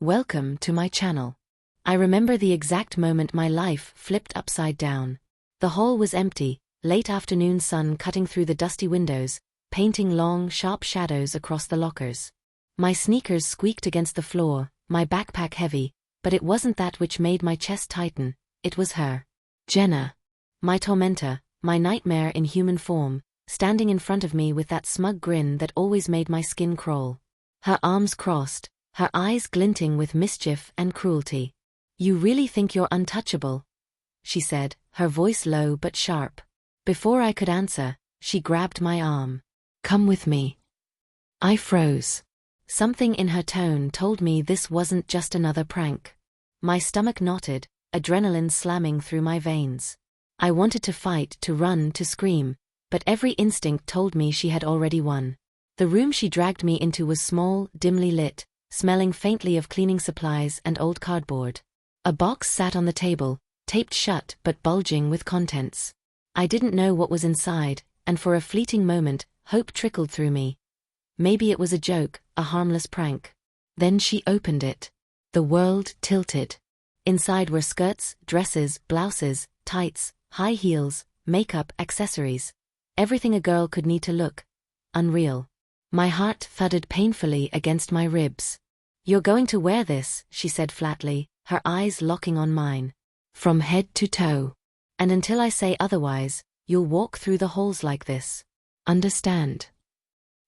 Welcome to my channel. I remember the exact moment my life flipped upside down. The hall was empty, late afternoon sun cutting through the dusty windows, painting long, sharp shadows across the lockers. My sneakers squeaked against the floor, my backpack heavy, but it wasn't that which made my chest tighten, it was her. Jenna. My tormentor, my nightmare in human form, standing in front of me with that smug grin that always made my skin crawl. Her arms crossed, her eyes glinting with mischief and cruelty. "You really think you're untouchable?" she said, her voice low but sharp. Before I could answer, she grabbed my arm. "Come with me." I froze. Something in her tone told me this wasn't just another prank. My stomach knotted, adrenaline slamming through my veins. I wanted to fight, to run, to scream, but every instinct told me she had already won. The room she dragged me into was small, dimly lit, smelling faintly of cleaning supplies and old cardboard. A box sat on the table, taped shut but bulging with contents. I didn't know what was inside, and for a fleeting moment, hope trickled through me. Maybe it was a joke, a harmless prank. Then she opened it. The world tilted. Inside were skirts, dresses, blouses, tights, high heels, makeup, accessories. Everything a girl could need to look unreal. My heart thudded painfully against my ribs. "You're going to wear this," she said flatly, her eyes locking on mine. "From head to toe. And until I say otherwise, you'll walk through the halls like this. Understand?"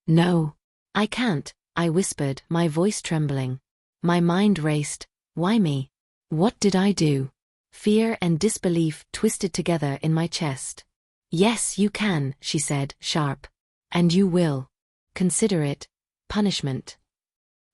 "No. I can't," I whispered, my voice trembling. My mind raced. Why me? What did I do? Fear and disbelief twisted together in my chest. "Yes, you can," she said, sharp. "And you will. Consider it punishment."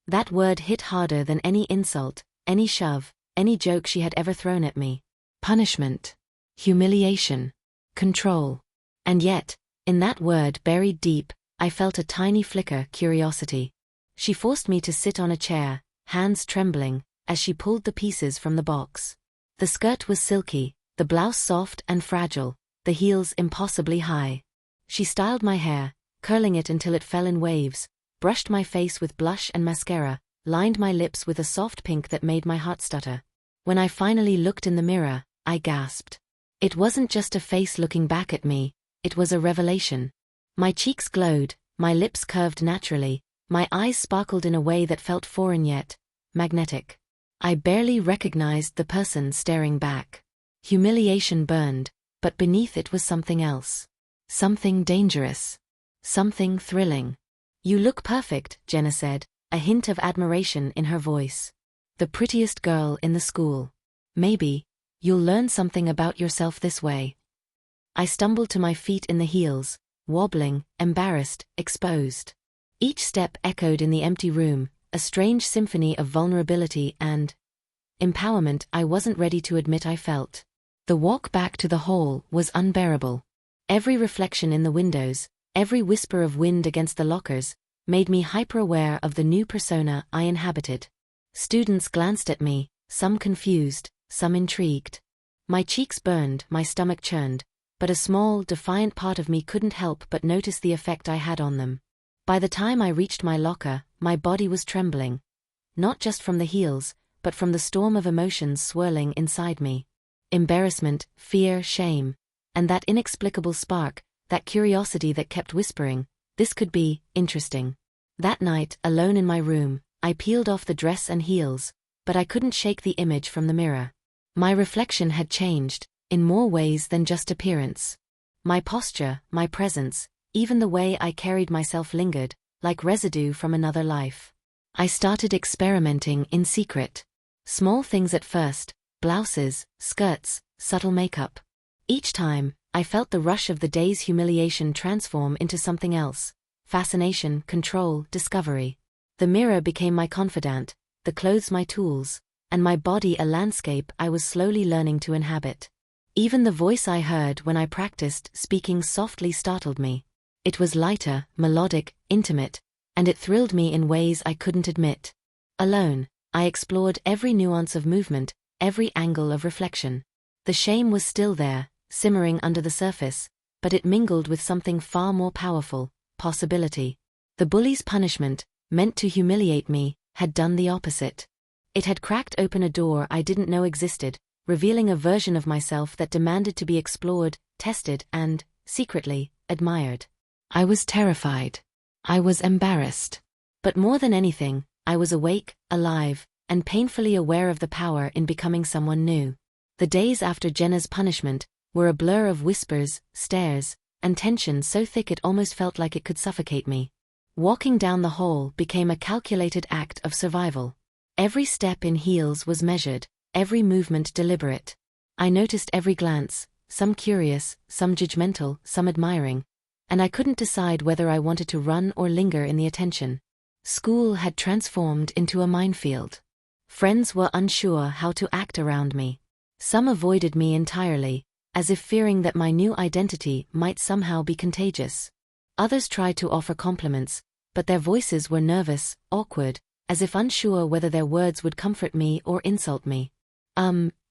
That word hit harder than any insult, any shove, any joke she had ever thrown at me. Punishment. Humiliation. Control. And yet, in that word buried deep, I felt a tiny flicker, curiosity. She forced me to sit on a chair, hands trembling, as she pulled the pieces from the box. The skirt was silky, the blouse soft and fragile, the heels impossibly high. She styled my hair, curling it until it fell in waves, brushed my face with blush and mascara, lined my lips with a soft pink that made my heart stutter. When I finally looked in the mirror, I gasped. It wasn't just a face looking back at me, it was a revelation. My cheeks glowed, my lips curved naturally, my eyes sparkled in a way that felt foreign yet magnetic. I barely recognized the person staring back. Humiliation burned, but beneath it was something else. Something dangerous. Something thrilling. "You look perfect," Jenna said, a hint of admiration in her voice. "The prettiest girl in the school. Maybe you'll learn something about yourself this way." I stumbled to my feet in the heels, wobbling, embarrassed, exposed. Each step echoed in the empty room, a strange symphony of vulnerability and empowerment I wasn't ready to admit I felt. The walk back to the hall was unbearable. Every reflection in the windows, every whisper of wind against the lockers, made me hyper-aware of the new persona I inhabited. Students glanced at me, some confused, some intrigued. My cheeks burned, my stomach churned, but a small, defiant part of me couldn't help but notice the effect I had on them. By the time I reached my locker, my body was trembling. Not just from the heels, but from the storm of emotions swirling inside me. Embarrassment, fear, shame, and that inexplicable spark, that curiosity that kept whispering, "This could be interesting." That night, alone in my room, I peeled off the dress and heels, but I couldn't shake the image from the mirror. My reflection had changed, in more ways than just appearance. My posture, my presence, even the way I carried myself lingered, like residue from another life. I started experimenting in secret. Small things at first, blouses, skirts, subtle makeup. Each time, I felt the rush of the day's humiliation transform into something else. Fascination, control, discovery. The mirror became my confidant, the clothes my tools, and my body a landscape I was slowly learning to inhabit. Even the voice I heard when I practiced speaking softly startled me. It was lighter, melodic, intimate, and it thrilled me in ways I couldn't admit. Alone, I explored every nuance of movement, every angle of reflection. The shame was still there, simmering under the surface, but it mingled with something far more powerful, possibility. The bully's punishment, meant to humiliate me, had done the opposite. It had cracked open a door I didn't know existed, revealing a version of myself that demanded to be explored, tested, and, secretly, admired. I was terrified. I was embarrassed. But more than anything, I was awake, alive, and painfully aware of the power in becoming someone new. The days after Jenna's punishment were a blur of whispers, stares, and tension so thick it almost felt like it could suffocate me. Walking down the hall became a calculated act of survival. Every step in heels was measured, every movement deliberate. I noticed every glance, some curious, some judgmental, some admiring, and I couldn't decide whether I wanted to run or linger in the attention. School had transformed into a minefield. Friends were unsure how to act around me. Some avoided me entirely, as if fearing that my new identity might somehow be contagious. Others tried to offer compliments, but their voices were nervous, awkward, as if unsure whether their words would comfort me or insult me.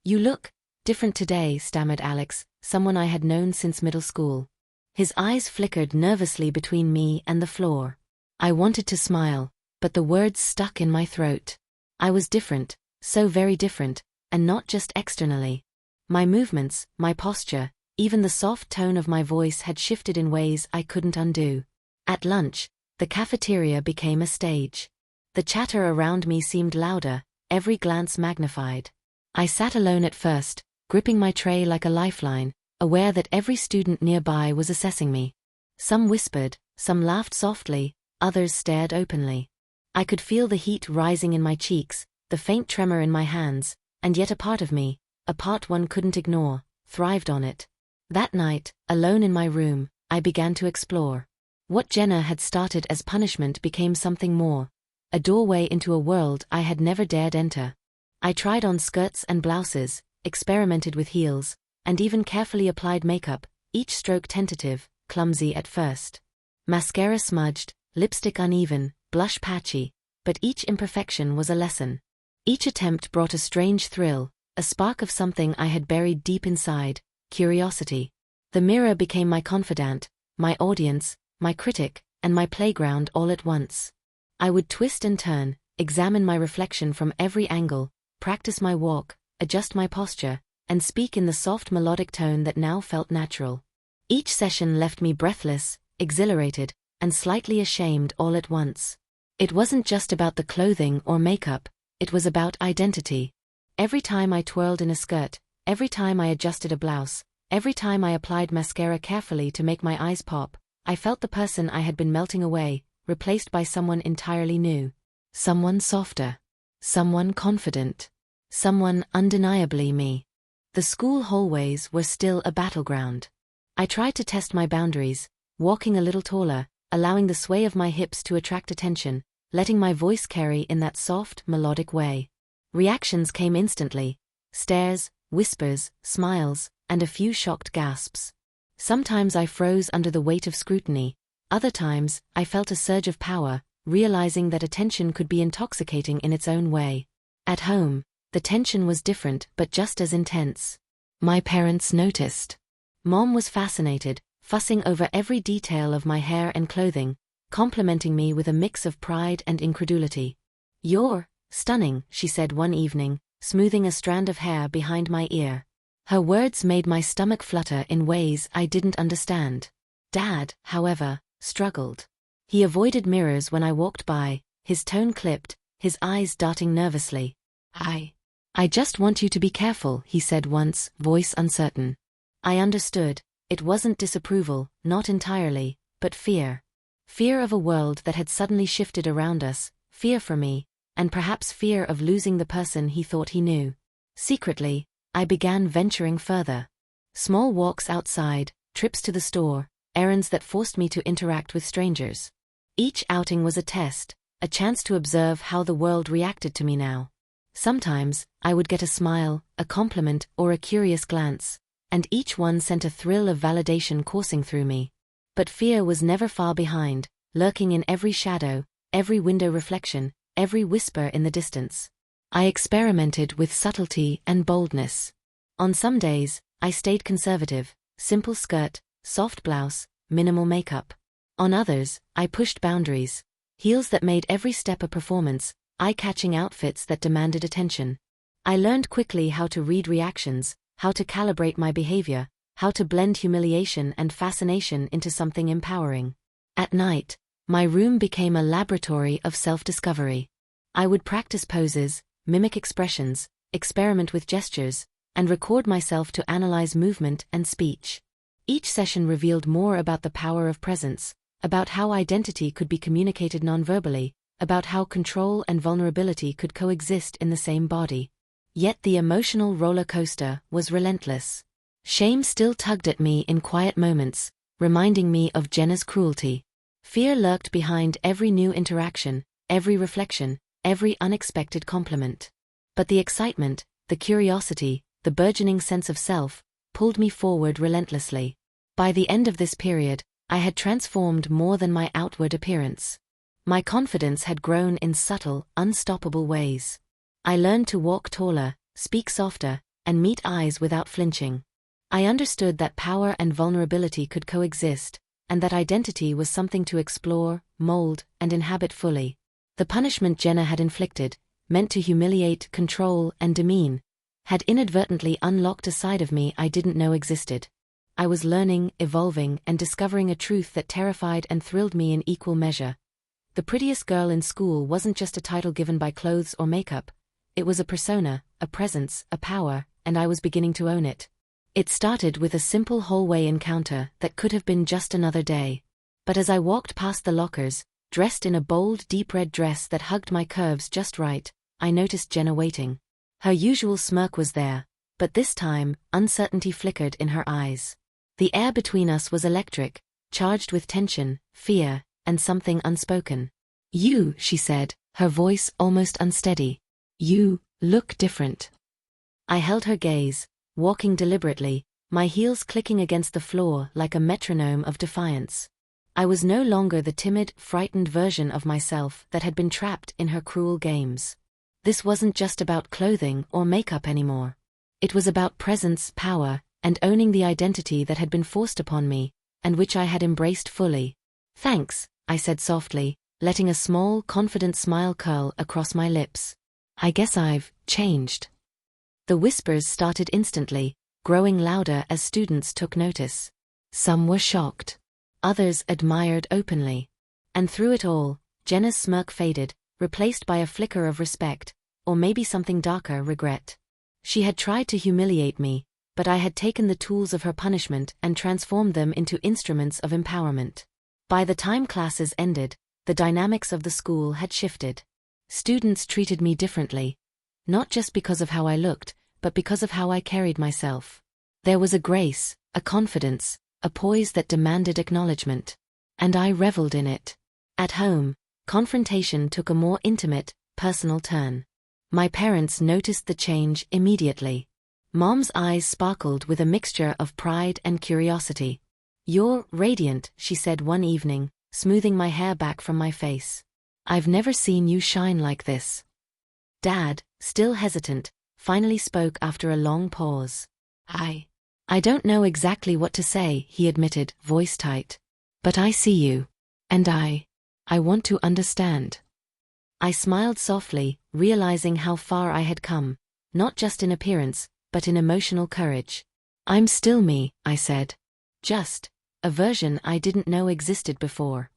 You look different today," stammered Alex, someone I had known since middle school. His eyes flickered nervously between me and the floor. I wanted to smile, but the words stuck in my throat. I was different, so very different, and not just externally. My movements, my posture, even the soft tone of my voice had shifted in ways I couldn't undo. At lunch, the cafeteria became a stage. The chatter around me seemed louder, every glance magnified. I sat alone at first, gripping my tray like a lifeline, aware that every student nearby was assessing me. Some whispered, some laughed softly, others stared openly. I could feel the heat rising in my cheeks, the faint tremor in my hands, and yet a part of me, a part one couldn't ignore, thrived on it. That night, alone in my room, I began to explore. What Jenna had started as punishment became something more, a doorway into a world I had never dared enter. I tried on skirts and blouses, experimented with heels, and even carefully applied makeup, each stroke tentative, clumsy at first. Mascara smudged, lipstick uneven, blush patchy, but each imperfection was a lesson. Each attempt brought a strange thrill, a spark of something I had buried deep inside, curiosity. The mirror became my confidant, my audience, my critic, and my playground all at once. I would twist and turn, examine my reflection from every angle, practice my walk, adjust my posture, and speak in the soft melodic tone that now felt natural. Each session left me breathless, exhilarated, and slightly ashamed all at once. It wasn't just about the clothing or makeup, it was about identity. Every time I twirled in a skirt, every time I adjusted a blouse, every time I applied mascara carefully to make my eyes pop, I felt the person I had been melting away, replaced by someone entirely new. Someone softer. Someone confident. Someone undeniably me. The school hallways were still a battleground. I tried to test my boundaries, walking a little taller, allowing the sway of my hips to attract attention, letting my voice carry in that soft, melodic way. Reactions came instantly: stares, whispers, smiles, and a few shocked gasps. Sometimes I froze under the weight of scrutiny, other times I felt a surge of power, realizing that attention could be intoxicating in its own way. At home, the tension was different but just as intense. My parents noticed. Mom was fascinated, fussing over every detail of my hair and clothing, complimenting me with a mix of pride and incredulity. "You're stunning," she said one evening, smoothing a strand of hair behind my ear. Her words made my stomach flutter in ways I didn't understand. Dad, however, struggled. He avoided mirrors when I walked by, his tone clipped, his eyes darting nervously. I just want you to be careful," he said once, voice uncertain. I understood. It wasn't disapproval, not entirely, but fear. Fear of a world that had suddenly shifted around us, fear for me, and perhaps fear of losing the person he thought he knew. Secretly, I began venturing further. Small walks outside, trips to the store, errands that forced me to interact with strangers. Each outing was a test, a chance to observe how the world reacted to me now. Sometimes, I would get a smile, a compliment, or a curious glance, and each one sent a thrill of validation coursing through me. But fear was never far behind, lurking in every shadow, every window reflection, every whisper in the distance. I experimented with subtlety and boldness. On some days, I stayed conservative, simple skirt, soft blouse, minimal makeup. On others, I pushed boundaries, heels that made every step a performance, eye-catching outfits that demanded attention. I learned quickly how to read reactions, how to calibrate my behavior, how to blend humiliation and fascination into something empowering. At night, my room became a laboratory of self-discovery. I would practice poses, mimic expressions, experiment with gestures, and record myself to analyze movement and speech. Each session revealed more about the power of presence, about how identity could be communicated nonverbally, about how control and vulnerability could coexist in the same body. Yet the emotional roller coaster was relentless. Shame still tugged at me in quiet moments, reminding me of Jenna's cruelty. Fear lurked behind every new interaction, every reflection, every unexpected compliment. But the excitement, the curiosity, the burgeoning sense of self, pulled me forward relentlessly. By the end of this period, I had transformed more than my outward appearance. My confidence had grown in subtle, unstoppable ways. I learned to walk taller, speak softer, and meet eyes without flinching. I understood that power and vulnerability could coexist, and that identity was something to explore, mold, and inhabit fully. The punishment Jenna had inflicted, meant to humiliate, control, and demean, had inadvertently unlocked a side of me I didn't know existed. I was learning, evolving, and discovering a truth that terrified and thrilled me in equal measure. The prettiest girl in school wasn't just a title given by clothes or makeup. It was a persona, a presence, a power, and I was beginning to own it. It started with a simple hallway encounter that could have been just another day. But as I walked past the lockers, dressed in a bold, deep red dress that hugged my curves just right, I noticed Jenna waiting. Her usual smirk was there, but this time, uncertainty flickered in her eyes. The air between us was electric, charged with tension, fear, and something unspoken. "You," she said, her voice almost unsteady. "You look different." I held her gaze, walking deliberately, my heels clicking against the floor like a metronome of defiance. I was no longer the timid, frightened version of myself that had been trapped in her cruel games. This wasn't just about clothing or makeup anymore. It was about presence, power, and owning the identity that had been forced upon me, and which I had embraced fully. "Thanks," I said softly, letting a small, confident smile curl across my lips. "I guess I've changed." The whispers started instantly, growing louder as students took notice. Some were shocked. Others admired openly. And through it all, Jenna's smirk faded, replaced by a flicker of respect, or maybe something darker, regret. She had tried to humiliate me, but I had taken the tools of her punishment and transformed them into instruments of empowerment. By the time classes ended, the dynamics of the school had shifted. Students treated me differently, not just because of how I looked, but because of how I carried myself. There was a grace, a confidence, a poise that demanded acknowledgement. And I reveled in it. At home, confrontation took a more intimate, personal turn. My parents noticed the change immediately. Mom's eyes sparkled with a mixture of pride and curiosity. "You're radiant," she said one evening, smoothing my hair back from my face. "I've never seen you shine like this." Dad, still hesitant, finally spoke after a long pause. I don't know exactly what to say," he admitted, voice tight. "But I see you. And I want to understand." I smiled softly, realizing how far I had come, not just in appearance, but in emotional courage. "I'm still me," I said. "Just a version I didn't know existed before."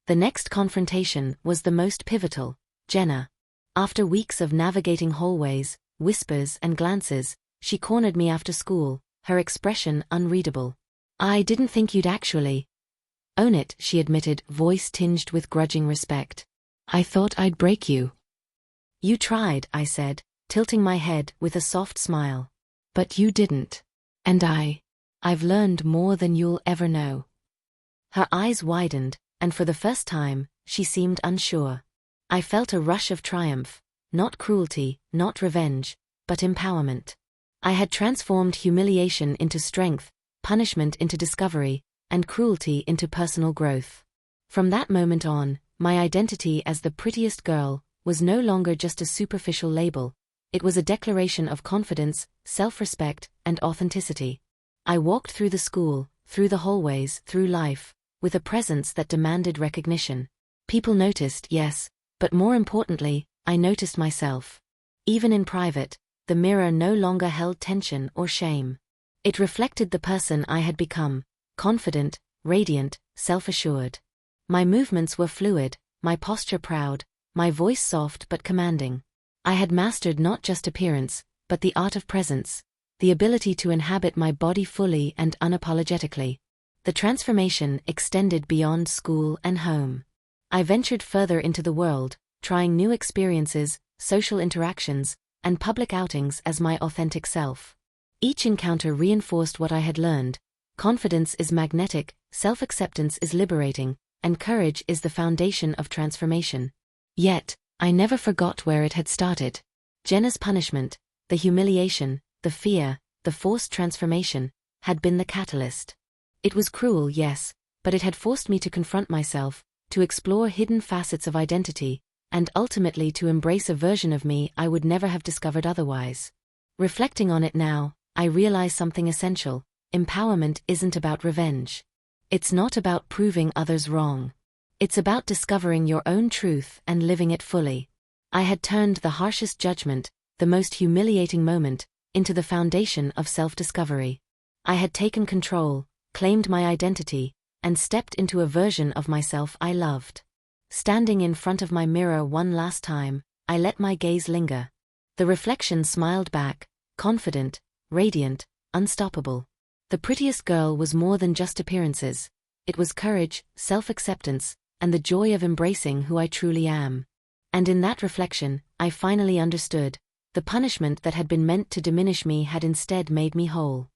The next confrontation was the most pivotal. Jenna. After weeks of navigating hallways, whispers, and glances, she cornered me after school, her expression unreadable. "I didn't think you'd actually own it," she admitted, voice tinged with grudging respect. "I thought I'd break you." "You tried," I said, tilting my head with a soft smile. "But you didn't. And I've learned more than you'll ever know." Her eyes widened, and for the first time, she seemed unsure. I felt a rush of triumph, not cruelty, not revenge, but empowerment. I had transformed humiliation into strength, punishment into discovery, and cruelty into personal growth. From that moment on, my identity as the prettiest girl was no longer just a superficial label. It was a declaration of confidence, self-respect, and authenticity. I walked through the school, through the hallways, through life, with a presence that demanded recognition. People noticed, yes, but more importantly, I noticed myself. Even in private, the mirror no longer held tension or shame. It reflected the person I had become, confident, radiant, self-assured. My movements were fluid, my posture proud, my voice soft but commanding. I had mastered not just appearance, but the art of presence, the ability to inhabit my body fully and unapologetically. The transformation extended beyond school and home. I ventured further into the world, trying new experiences, social interactions, and public outings as my authentic self. Each encounter reinforced what I had learned. Confidence is magnetic, self-acceptance is liberating, and courage is the foundation of transformation. Yet, I never forgot where it had started. Jenna's punishment, the humiliation, the fear, the forced transformation, had been the catalyst. It was cruel, yes, but it had forced me to confront myself, to explore hidden facets of identity, and ultimately to embrace a version of me I would never have discovered otherwise. Reflecting on it now, I realize something essential. Empowerment isn't about revenge. It's not about proving others wrong. It's about discovering your own truth and living it fully. I had turned the harshest judgment, the most humiliating moment, into the foundation of self-discovery. I had taken control, claimed my identity, and stepped into a version of myself I loved. Standing in front of my mirror one last time, I let my gaze linger. The reflection smiled back, confident, radiant, unstoppable. The prettiest girl was more than just appearances. It was courage, self-acceptance, and the joy of embracing who I truly am. And in that reflection, I finally understood. The punishment that had been meant to diminish me had instead made me whole.